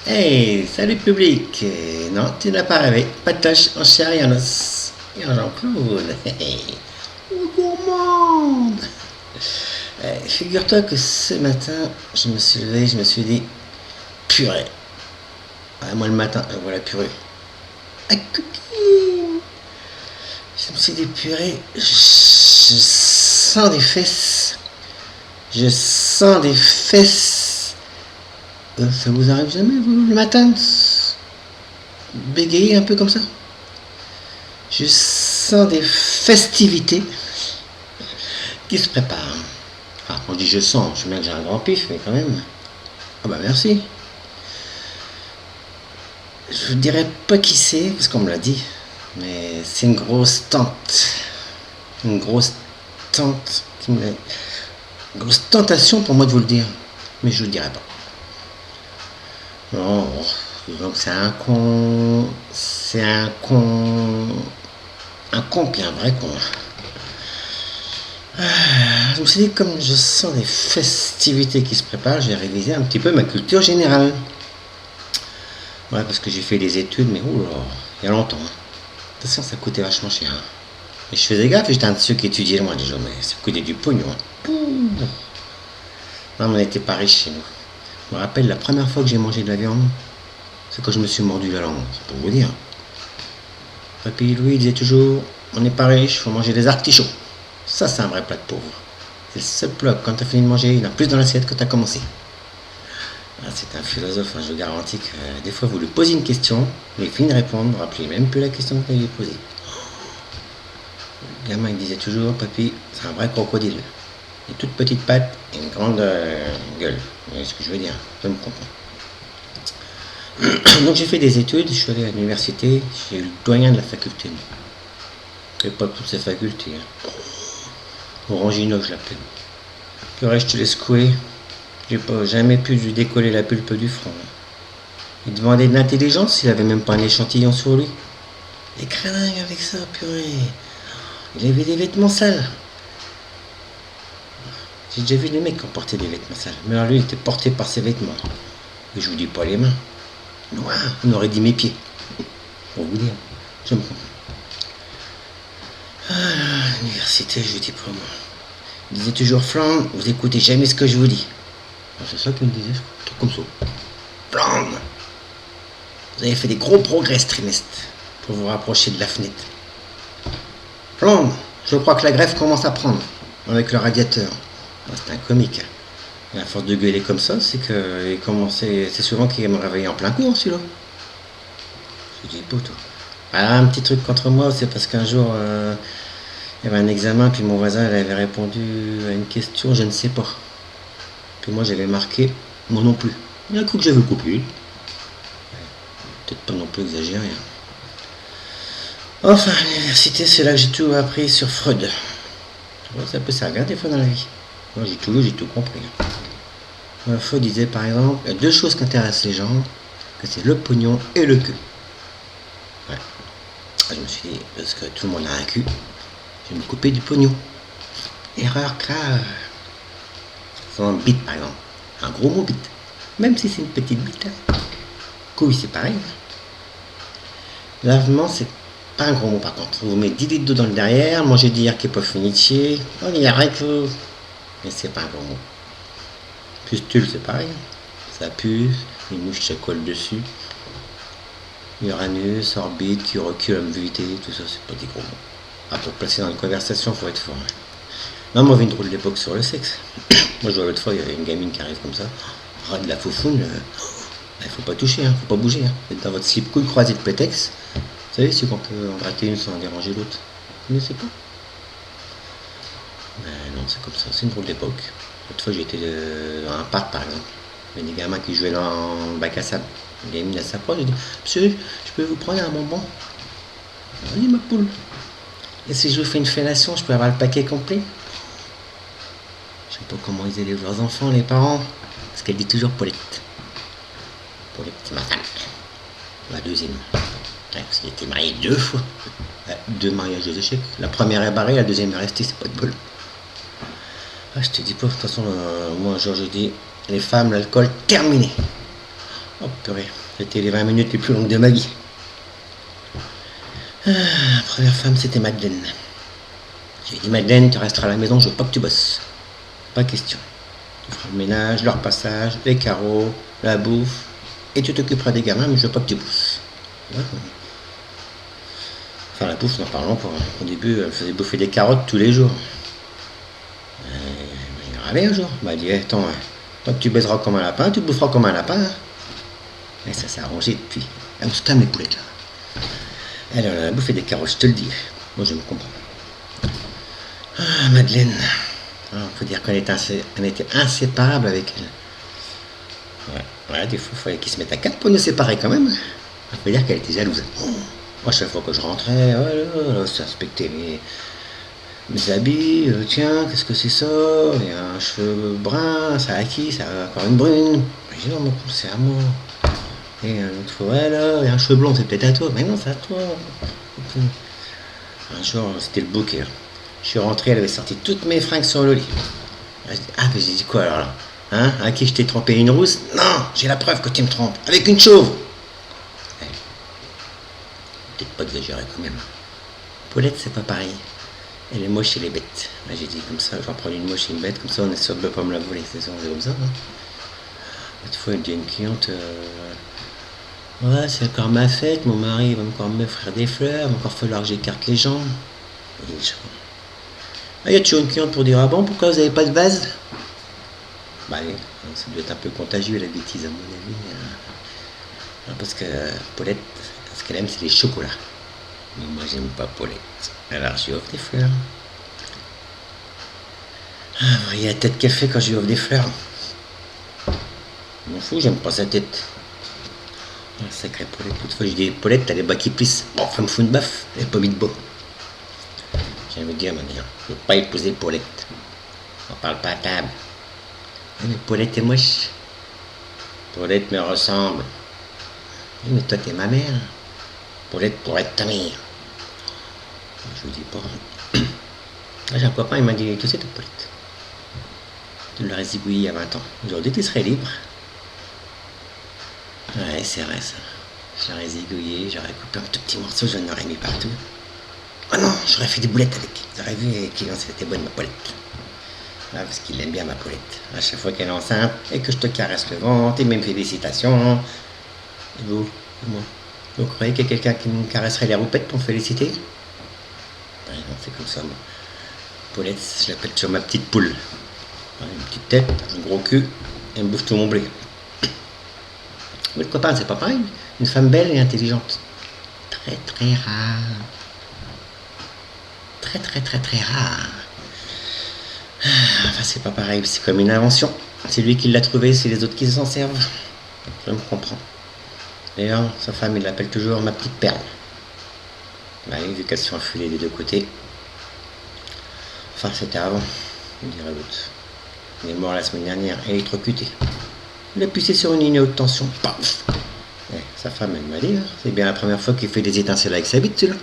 Hey, salut public! Non, tu n'as pas rêvé. Patoche en chair et en os. Et en Jean-Claude. Hey, oh, gourmande! Figure-toi que ce matin, je me suis levé, je me suis dit, purée. Ah, moi le matin, je vois la purée. Ah, cookie! Je me suis dit, purée, je sens des fesses. Je sens des fesses. Ça vous arrive jamais, vous, le matin, de bégayer un peu comme ça? Je sens des festivités qui se préparent. Enfin, on dit je sens, je sais bien que j'ai un grand pif, mais quand même. Ah bah merci. Je ne dirais pas qui c'est, parce qu'on me l'a dit, mais c'est une grosse tante. Une grosse tante qui me l'a... Une grosse tentation pour moi de vous le dire, mais je ne le dirai pas. Non, donc c'est un con... C'est un con... Un con puis un vrai con. Je me suis dit, comme je sens des festivités qui se préparent, j'ai révisé un petit peu ma culture générale. Ouais, parce que j'ai fait des études, mais oh là, il y a longtemps. De toute façon, ça coûtait vachement cher. Et je faisais gaffe, j'étais un de ceux qui étudiaient loin déjà, mais ça coûtait du pognon. Non, mais on n'était pas riches chez nous. Je me rappelle la première fois que j'ai mangé de la viande, c'est quand je me suis mordu la langue, c'est pour vous dire. Papy Louis disait toujours, on n'est pas riche, faut manger des artichauts. Ça, c'est un vrai plat de pauvre. C'est le seul plat, quand t'as fini de manger, il y en a plus dans l'assiette que t'as commencé. Ah, c'est un philosophe, hein, je vous garantis que des fois vous lui posez une question, mais il finit de répondre, vous ne rappelez même plus la question que vous lui posée. Le gamin il disait toujours, papy, c'est un vrai crocodile. Une toute petite patte et une grande gueule. Vous voyez ce que je veux dire? Je me comprends. Donc j'ai fait des études, je suis allé à l'université, j'ai eu le doyen de la faculté. Et pas toutes ces facultés. Hein. Orangino, je l'appelle. Purée, je te laisse couer. J'ai pas jamais pu lui décoller la pulpe du front. Il demandait de l'intelligence, il avait même pas un échantillon sur lui. Et cringue avec ça, purée. Il avait des vêtements sales. J'ai déjà vu des mecs qui ont porté des vêtements sales. Mais alors lui, il était porté par ses vêtements. Et je vous dis pas les mains. Noir, on aurait dit mes pieds. Pour vous dire. Je me comprends. Ah, l'université, je dis pas moi. Il disait toujours, Flandre, vous écoutez jamais ce que je vous dis. C'est ça qu'il me disait, un truc comme ça. Flandre, vous avez fait des gros progrès ce trimestre pour vous rapprocher de la fenêtre. Flandre, je crois que la grève commence à prendre avec le radiateur. C'est un comique. Et à force de gueuler comme ça, c'est que c'est souvent qu'il me réveille en plein cours, celui-là. Je dis, pas toi. Alors, un petit truc contre moi, c'est parce qu'un jour, il y avait un examen, puis mon voisin il avait répondu à une question, je ne sais pas. Puis moi, j'avais marqué, moi non plus. Il y a un coup que j'avais copié. Peut-être pas non plus exagéré. Enfin, à l'université, c'est là que j'ai tout appris sur Freud. Ça peut servir des fois dans la vie. Moi, j'ai tout compris. Freud disait, par exemple, il y a deux choses qui intéressent les gens, que c'est le pognon et le cul. Ouais. Je me suis dit, parce que tout le monde a un cul, je vais me couper du pognon. Erreur grave. C'est un bite, par exemple. Un gros mot bite. Même si c'est une petite bite. Hein. Couille, c'est pareil. Lavement, c'est pas un gros mot, par contre. Vous mettez 10 litres d'eau dans le derrière, mangez d'hier qui est pas finichier. On y arrête. Mais c'est pas un gros mot. Pustule, c'est pareil. Ça pue, une mouche se colle dessus. Uranus, orbite, curriculum vitae, tout ça, c'est pas des gros mots. Ah, pour placer dans une conversation, faut être fort. Hein. Non, moi, j'ai une drôle d'époque sur le sexe. Moi, je vois l'autre fois, il y avait une gamine qui arrive comme ça. Oh, de la foufoune. Il faut pas toucher, hein, faut pas bouger. Hein. Vous êtes dans votre slip couille croisé de pétex. Vous savez, c'est qu'on peut en gratter une sans déranger l'autre. Vous ne sais pas? Ben non, c'est comme ça, c'est une drôle d'époque. L'autre fois, j'étais dans un parc, par exemple. Il y avait des gamins qui jouaient dans le bac à sable. Une gamine à s'approche, j'ai dit, monsieur, je peux vous prendre un bonbon? Vas-y, ma poule. Et si je vous fais une fellation, je peux avoir le paquet complet? Je sais pas comment ils élèvent leurs enfants, les parents. Parce qu'elle dit toujours Paulette. Paulette, c'est ma femme. La deuxième. Ouais, parce qu'il était marié 2 fois. 2 mariages d'échecs. La première est barrée, la deuxième est restée, c'est pas de bol. Ah, je te dis pas, de toute façon, moi un jour je dis, les femmes, l'alcool, terminé. Oh purée, c'était les 20 minutes les plus longues de ma vie. Première femme, c'était Madeleine. J'ai dit, Madeleine, tu resteras à la maison, je veux pas que tu bosses. Pas question. Tu feras le ménage, le repassage, les carreaux, la bouffe, et tu t'occuperas des gamins, mais je veux pas que tu bosses. Ouais. Enfin, la bouffe, n'en parlons pas. Au début, elle faisait bouffer des carottes tous les jours. Il râlait un jour. Elle m'a dit, attends, toi tu baiseras comme un lapin, tu boufferas comme un lapin. Et ça s'est arrangé depuis. On se calme les poulettes là. Elle a bouffé des carottes, je te le dis. Moi, je me comprends. Ah, Madeleine. Il faut dire qu'on était inséparables avec elle. Ouais, des fois, il fallait qu'ils se mettent à quatre pour nous séparer quand même. Il faut dire qu'elle était jalouse. Moi, chaque fois que je rentrais, voilà, ça respectait mes habits. Tiens, qu'est-ce que c'est ça? Il y a un cheveu brun, ça a qui? Ça a encore une brune. Je dis non, mon c'est à moi. Et une autre fois, ouais, là, il y a un cheveu blond, c'est peut-être à toi. Mais non, c'est à toi. Un jour, c'était le bouquet. Je suis rentré, elle avait sorti toutes mes fringues sur le lit. Ah, mais j'ai dit quoi alors là? Hein? À qui je t'ai trempé une rousse? Non, j'ai la preuve que tu me trompes. Avec une chauve. Peut-être pas exagéré quand même. Paulette, c'est pas pareil. Elle est moche et elle est bête. Là, j'ai dit comme ça, je vais en prendre une moche et une bête, comme ça on est sûr de pas me la voler. C'est ça, on est comme ça. Hein. L'autre fois, elle dit à une cliente, ouais, c'est encore ma fête, mon mari va encore m'offrir des fleurs, il va encore falloir que j'écarte les jambes. Ah, il y a toujours une cliente pour dire, ah bon, pourquoi vous n'avez pas de vase? Bah oui, ça doit être un peu contagieux la bêtise à mon avis. Parce que Paulette, ce qu'elle aime, c'est les chocolats. Mais moi, j'aime pas Paulette. Alors, je lui offre des fleurs. Ah, vous voyez la tête qu'elle fait quand je lui offre des fleurs. Je m'en fous, j'aime pas sa tête. Oh, sacrée Paulette. Toutefois, je dis, Paulette, t'as les bas qui plissent. Bon, ça me fout une baffe. Elle n'est pas mis de beau. J'ai envie de dire, je veux pas épouser Paulette. On parle pas à table. Mais Paulette est moche. Paulette me ressemble. Mais toi, t'es ma mère. Paulette pourrait être ta mère. Je vous dis pas. Là, j'ai un copain, il m'a dit, tu sais, ta Paulette. Tu l'aurais zigouillé il y a 20 ans. Aujourd'hui, tu serais libre. Ouais, c'est vrai ça. Je l'aurais zigouillé, j'aurais coupé un tout petit morceau, j'en aurais mis partout. Oh non, j'aurais fait des boulettes avec. Vous aurez vu qu'il c'était bonne ma Paulette. Ah, parce qu'il aime bien ma Paulette. À chaque fois qu'elle est enceinte et que je te caresse le ventre et même félicitations. Et vous, moi, vous croyez qu'il y a quelqu'un qui me caresserait les roupettes pour me féliciter? Ouais, non, c'est comme ça moi. Paulette, je l'appelle toujours ma petite poule. Ouais, une petite tête, un gros cul, et elle me bouffe tout mon blé. Mais le copain, c'est pas pareil. Une femme belle et intelligente. Très très rare. Très très très très rare. Enfin, c'est pas pareil, c'est comme une invention. C'est lui qui l'a trouvé, c'est les autres qui s'en servent. Je me comprends. D'ailleurs, sa femme, il l'appelle toujours ma petite perle. Bah oui, vu qu'elles sont enfilées des deux côtés. Enfin, c'était avant, je dirais l'autre. Il est mort la semaine dernière, électrocuté. Il a poussé sur une ligne à haute tension. Paf! Ouais, sa femme, elle m'a dit, hein, c'est bien la première fois qu'il fait des étincelles avec sa bite, celui-là.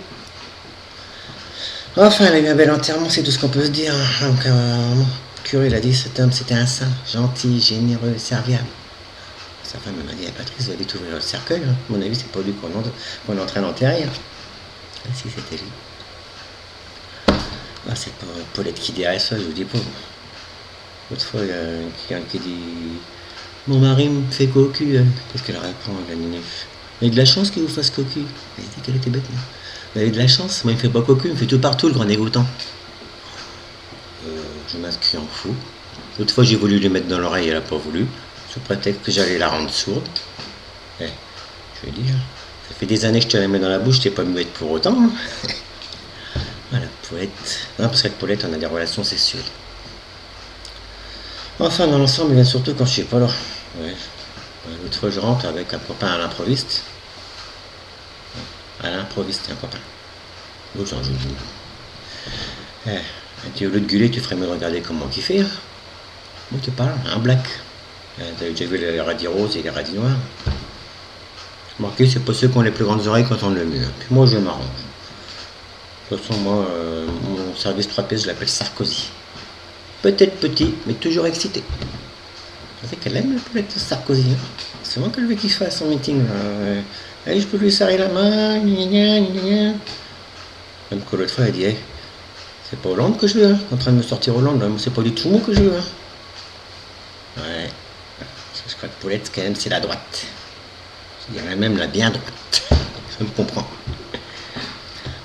Enfin, elle a eu un bel enterrement, c'est tout ce qu'on peut se dire. Donc, le curé, il a dit, cet homme, c'était un saint, gentil, généreux, serviable. Sa femme, elle m'a dit, Patrice, vous allez vite ouvrir le cercueil. Hein. À mon avis, c'est pas lui qu'on est en train d'enterrer. Hein. Ah, si, c'était lui. Ah, c'est pas Paulette qui dirait ça, je vous dis pas. L'autre fois, il y a quelqu'un qui dit, mon mari me fait cocu. Qu'est-ce qu'elle répond, la ninif? Vous avez de la chance qu'il vous fasse cocu. Elle dit qu'elle était bête, non? Vous avez de la chance, moi il me fait pas cocu, il me fait tout partout, le grand dégoûtant. Je m'inscris en fou. L'autre fois j'ai voulu lui mettre dans l'oreille, elle a pas voulu, sous prétexte que j'allais la rendre sourde. Je lui ai dit, ça fait des années que je te la mets dans la bouche, t'es pas muette pour autant. Hein. Voilà, Paulette. Non, parce qu'avec Paulette, on a des relations sexuelles. Enfin, dans l'ensemble, bien surtout quand je suis pas là. Ouais. L'autre fois, je rentre avec un copain à l'improviste. À l'improviste, un copain. L'autre, j'en joue. Elle dit, au lieu de gueuler, tu ferais mieux de regarder comment il fait. Hein. Moi, tu parles, un black. T'as déjà vu les radis roses et les radis noirs. Marqué, c'est pas ceux qui ont les plus grandes oreilles quand on le mue. Puis moi, je m'arrange. De toute façon, moi, mon service 3 pièces, je l'appelle Sarkozy. Peut-être petit, mais toujours excité. Vous savez qu'elle aime la Paulette Sarkozy. Hein. souvent qu'elle veut qu'il fasse son meeting. Allez, je peux lui serrer la main, gna gna gna gna. Même que l'autre fois, elle dit, hey, c'est pas Hollande que je veux, hein. En train de me sortir Hollande, là. C'est pas du tout moi que je veux. Hein. Ouais, parce que je crois que Paulette, quand même, c'est la droite. Je dirais même la bien droite. Je me comprends.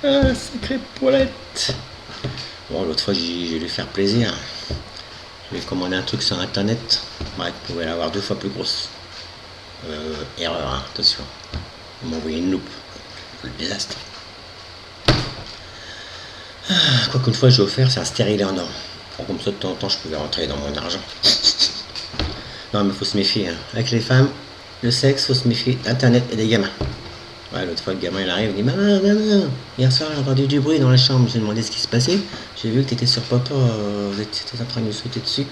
Ah, sacrée Paulette. Bon, l'autre fois, j'ai dû lui faire plaisir. Je lui ai commandé un truc sur internet. Ouais, il pouvait l'avoir 2 fois plus grosse. Erreur, hein, attention. Il m'a envoyé une loupe. Le désastre. Quoi qu'une fois j'ai offert, c'est un stérilet en or. Bon, comme ça de temps en temps je pouvais rentrer dans mon argent. Non mais faut se méfier. Hein. Avec les femmes, le sexe, faut se méfier d'internet et des gamins. Ouais, l'autre fois le gamin il arrive, il dit maman, maman, hier soir j'ai entendu du bruit dans la chambre, j'ai demandé ce qui se passait. J'ai vu que t'étais sur papa, vous étiez en train de nous sauter dessus.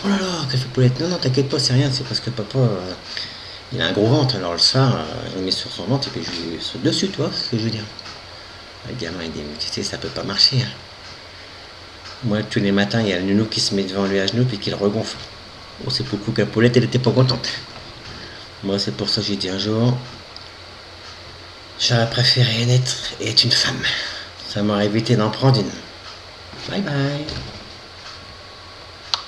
Oh là là, quelle fait Paulette. Non, non, t'inquiète pas, c'est rien, c'est parce que papa, il a un gros ventre, alors le soir, il met sur son ventre et puis je lui saute dessus, toi, c'est ce que je veux dire. Le gamin il dit, mais tu sais, ça peut pas marcher. Hein. Moi, tous les matins, il y a le nounou qui se met devant lui à genoux puis qui le regonfle. Oh, c'est beaucoup que Paulette, elle était pas contente. Moi, c'est pour ça que j'ai dit un jour, j'aurais préféré naître et être une femme. Ça m'aurait évité d'en prendre une. Bye bye.